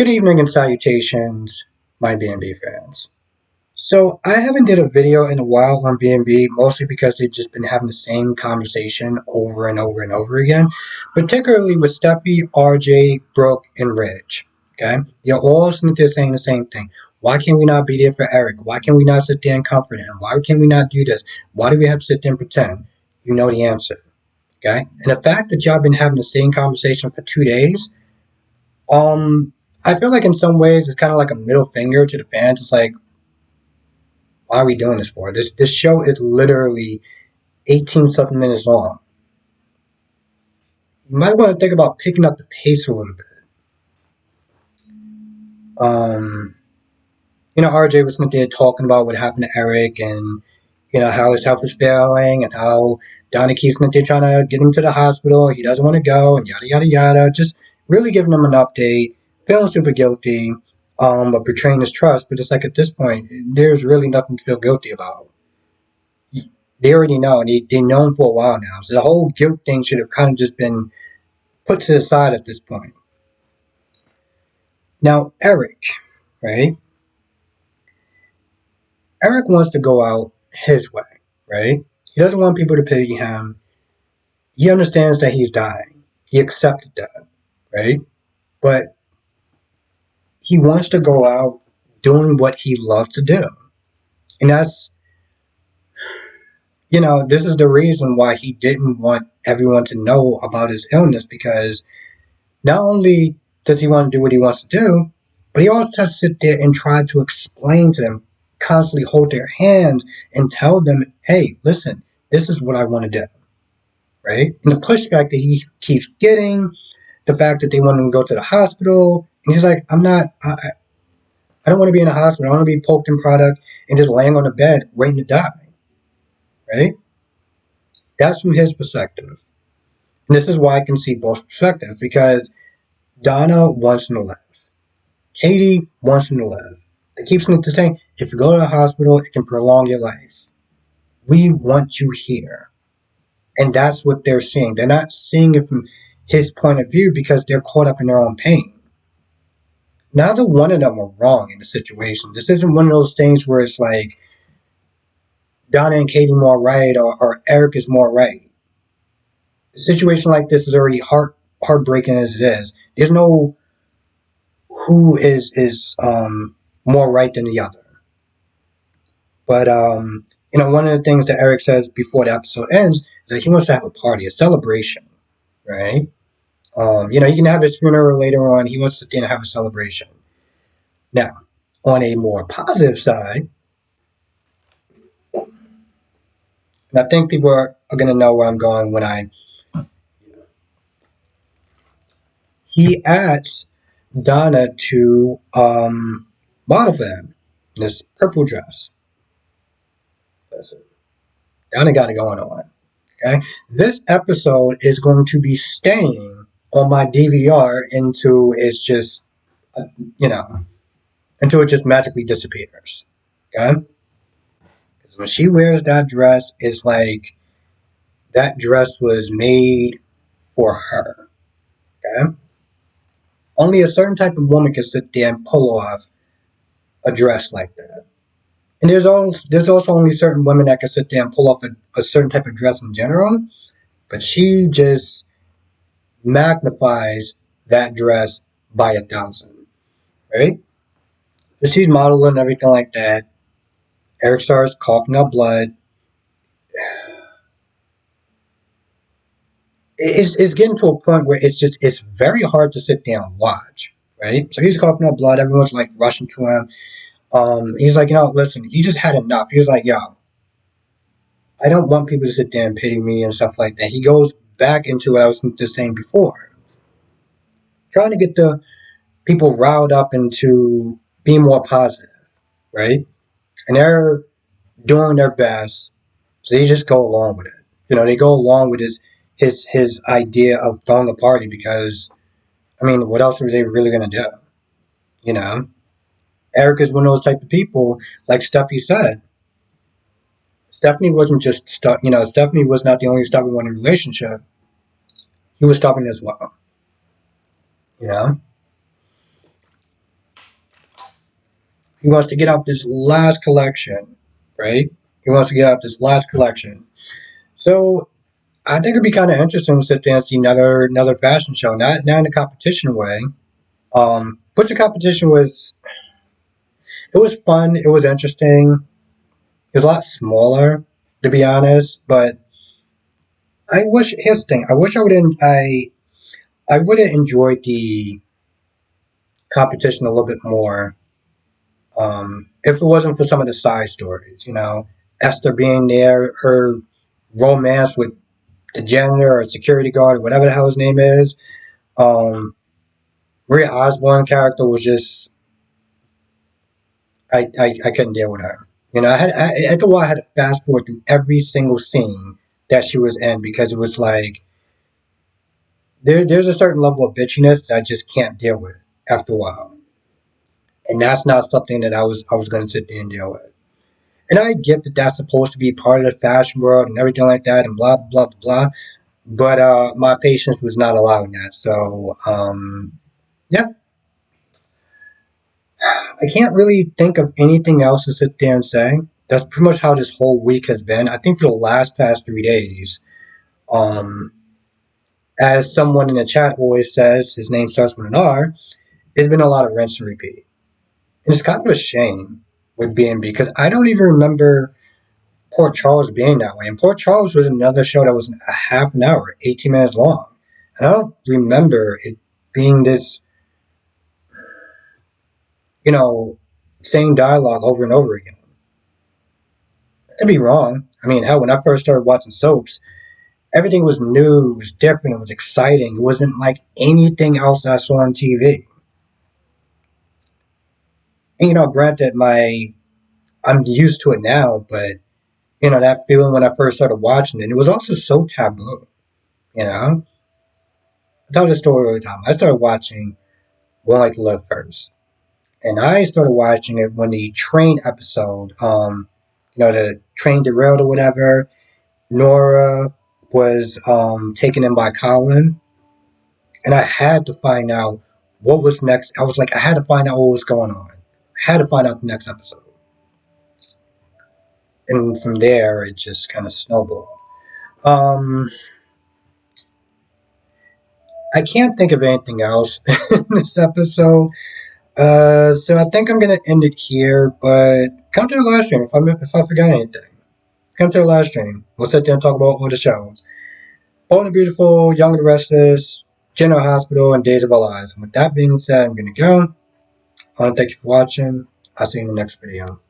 Good evening and salutations, my B&B fans. So I haven't did a video in a while on B&B, mostly because they've just been having the same conversation over and over and over again, particularly with Steffi, RJ, Brooke, and Ridge. Okay? You're all listening to saying the same thing. Why can't we not be there for Eric? Why can't we not sit there and comfort him? Why can't we not do this? Why do we have to sit there and pretend? You know the answer. Okay? And the fact that y'all been having the same conversation for 2 days, um, I feel like in some ways it's kind of like a middle finger to the fans. It's like, why are we doing this for? This show is literally 18 something minutes long. You might want to think about picking up the pace a little bit. Um, RJ was there talking about what happened to Eric and how his health is failing and how Donnie keeps there trying to get him to the hospital. He doesn't want to go and yada yada yada. Just really giving him an update. Feeling super guilty, of betraying his trust. But just like at this point, there's really nothing to feel guilty about. They already know, and they've known for a while now. So the whole guilt thing should have kind of just been put to the side at this point. Now, Eric, right? Eric wants to go out his way, right? He doesn't want people to pity him. He understands that he's dying. He accepted that, right? But he wants to go out doing what he loves to do. And this is the reason why he didn't want everyone to know about his illness, because not only does he want to do what he wants to do, but he also has to sit there and try to explain to them, constantly hold their hands and tell them, hey, listen, this is what I want to do, right? And the pushback that he keeps getting, the fact that they want him to go to the hospital, and he's like, I don't want to be in a hospital. I want to be poked in product and just laying on the bed waiting to die, right? That's from his perspective. And this is why I can see both perspectives, because Donna wants him to live. Katie wants him to live. They keep saying, if you go to the hospital, it can prolong your life. We want you here. And that's what they're seeing. They're not seeing it from his point of view because they're caught up in their own pain. Neither one of them are wrong in the situation. This isn't one of those things where it's like Donna and Katie more right or Eric is more right. A situation like this is already heartbreaking as it is. There's no who is more right than the other. But one of the things that Eric says before the episode ends is that he wants to have a party, a celebration, right? He can have his funeral later on. He wants to sit there and have a celebration. Now, on a more positive side, and I think people are going to know where I'm going when he asks Donna to model for him in this purple dress. Listen, Donna got it going on. Okay, this episode is going to be staying on my DVR until it's just, until it just magically disappears. Okay, because when she wears that dress, it's like that dress was made for her. Okay, only a certain type of woman can sit there and pull off a dress like that. And there's also only certain women that can sit there and pull off a certain type of dress in general. But she just magnifies that dress by 1,000, right? So she's modeling and everything like that. Eric starts coughing up blood. It's getting to a point where it's very hard to sit there and watch, right? So he's coughing up blood. Everyone's like rushing to him. He's like, listen, he just had enough. He was like, yo, I don't want people to sit there and pity me and stuff like that. He goes back into what I was just saying before. Trying to get the people riled up into being more positive, right? And they're doing their best, so they just go along with it. They go along with his idea of throwing a party because, what else are they really going to do? Eric is one of those type of people, like Steffi said. Stephanie wasn't just Stephanie was not the only stubborn one in the relationship. He was stubborn as well. He wants to get out this last collection, right? He wants to get out this last collection. So I think it'd be kind of interesting to sit there and see another fashion show, not in a competition way. But the competition was it was fun. It was interesting. It was a lot smaller, to be honest. But I wish here's the thing. I wish I would have enjoyed the competition a little bit more. If it wasn't for some of the side stories, Esther being there, her romance with the janitor or security guard or whatever the hell his name is. Um, Maria Osborne character was just I couldn't deal with her. After a while I had to fast forward through every single scene that she was in because it was like there's a certain level of bitchiness that I just can't deal with after a while, and that's not something that I was going to sit there and deal with. And I get that that's supposed to be part of the fashion world and everything like that, and blah blah blah blah. But my patience was not allowing that. So yeah, I can't really think of anything else to sit there and say. That's pretty much how this whole week has been. I think for the last past 3 days, um, as someone in the chat always says, his name starts with an R. It's been a lot of rinse and repeat, and it's kind of a shame with B&B because I don't even remember Port Charles being that way. And Port Charles was another show that was a half an hour, 18 minutes long. And I don't remember it being this, you know, same dialogue over and over again. I could be wrong. I mean, hell, when I first started watching soaps, everything was new, it was different, it was exciting. It wasn't like anything else I saw on TV. And granted, I'm used to it now, but that feeling when I first started watching it was also so taboo. I tell this story all the time. I started watching One Like to Live first, and I started watching it when the train episode, the train derailed or whatever. Nora was taken in by Colin, and I had to find out what was next. I was like, I had to find out what was going on. I had to find out the next episode, and from there it just kind of snowballed. Um, I can't think of anything else in this episode. So I think I'm gonna end it here. But come to the live stream if I forgot anything. Come to the live stream. We'll sit there and talk about all the shows. Bold and Beautiful, Young and the Restless, General Hospital, and Days of Our Lives. And with that being said, I'm gonna go. I want to thank you for watching. I'll see you in the next video.